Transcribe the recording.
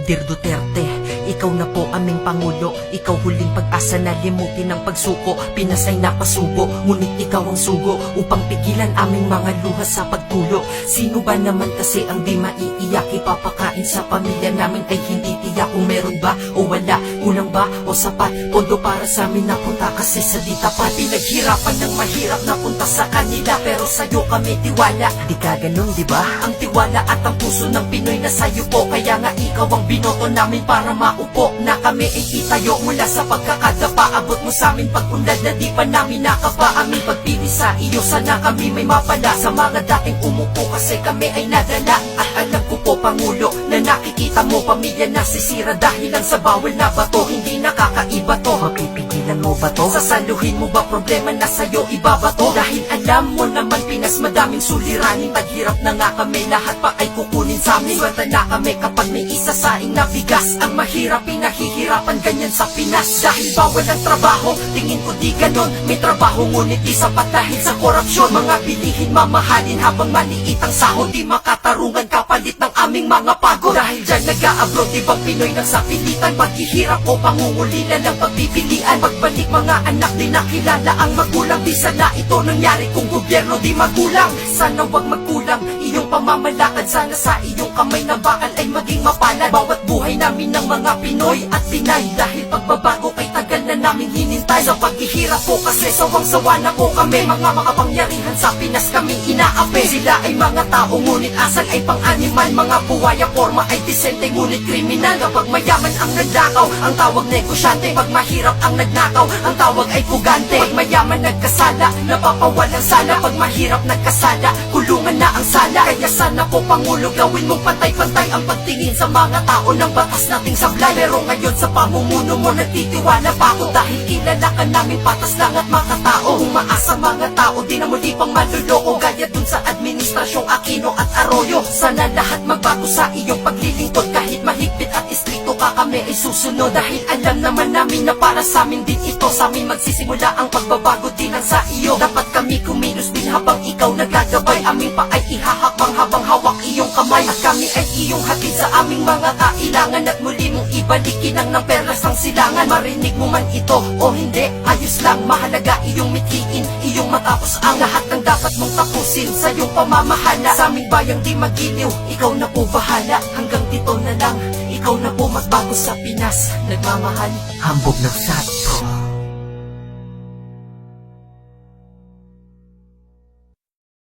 Dear Duterte, ikaw na po aming Pangulo. Ikaw huling pag-asa na limutin ng pagsuko. Pinas ay napasubo, ngunit ikaw ang sugo upang pigilan aming mga luha sa pagtulo. Sino ba naman kasi ang di maiiyak? Ipapakain sa pamilya namin ay hindi tiyak kung meron ba o wala, kulang ba o sapat. Pondo para sa amin napunta kasi sa di tapat. Pinaghirapan ng mahirap napunta sa kanila, pero sa'yo kami tiwala. Di ka ganun, di ba? Ang tiwala at ang puso ng Pinoy na sa'yo po. Kaya nga ikaw ang binoto namin para maupo na kami ay itayo mula sa pagkakadapa. Abot mo sa amin pag-unlad na di pa namin nakapa. Aming pagpili sa iyo, sana kami may mapala sa mga dating umupo kasi kami ay nadala. At alam ko po Pangulo na nakikita mo pamilya nasisira dahil lang sa bawal na bato. Hindi nakakaiba to, mapipigilan mo ba to? Sasaluhin mo ba problema na sa'yo ibabato? Dahil alam mo naman Pinas madaming suliranin. Taghirap na nga kami, lahat pa ay kukunin sa amin. Swerte na kami kapag may isa saing na bigas. Ang mahirap pinahihirapan ganyan sa Pinas. Dahil bawal ang trabaho, tingin ko di ganon. May trabaho ngunit di sapat dahil sa korupsyon. Mga bilihin mamahalin habang maliit ang sahod. Di makatarungan kapalit ng aming mga pagod. Dahil dyan nag-a-abroad, di bang Pinoy nang sa pilitan? Paghihirap o pangungulila ng pagpipilian. Pagbalik mga anak di nakilala ang magulang. Di sana ito nangyari kung gobyerno di magulang. Sana wag magkulang iyong pamamalakad. Sana sa iyong kamay na bakal ay maging mapalad. Bawat buhay namin ng mga Pinoy at Pinay. Dahil pagbabago kay tagal na namin hinintay. Sa paghihirap po kasi sawang-sawa na po kami. Mga makapangyarihan sa Pinas kami inaapi. Sila ay mga tao ngunit asal ay pang-animal. Mga buwaya forma ay disente ngunit kriminal. Kapag mayaman ang nagnakaw, ang tawag negosyante. Pag mahirap ang nagnakaw, ang tawag ay pugante. Pag mayaman nagkasala, napapawalang sala. Pag mahirap nagkasala, kulungan na ang sala. Kaya sana po Pangulo gawin mong pantay-pantay ang pagtingin sa mga tao ng batas nating sablay. Pero ngayon sa pamumuno mo nagtitiwala pa ako. Dahil kilala ka namin patas lang at makatao. Umaasa mga tao, di na muli pang maluloko. Gaya dun sa administrasyong Aquino at Arroyo. Sana lahat magbago sa iyong paglilingkod. Kahit mahigpit at istrikto ka, kami ay susunod. Dahil alam naman namin na para sa amin din ito. Sa amin magsisimula ang pagbabago din ang sa iyo. Dapat kami kumilos din habang ikaw nagagabay. Aming pa ay ihahakbang habang hawak iyong kamay. At kami ay iyong hatid sa aming mga kailangan. At muli mong ibalikin ang ng perlas ang silangan. Marinig mo man ito o hindi, ayos lang. Mahalaga iyong mithiin, iyong matapos ang lahat ng dapat mong tapusin. Sa iyong pamamahala, sa aming bayang di magiliw. Ikaw na po bahala, hanggang dito na lang. Ikaw na po magbago sa Pinas, nagmamahal. Hambog ng SAT Pro.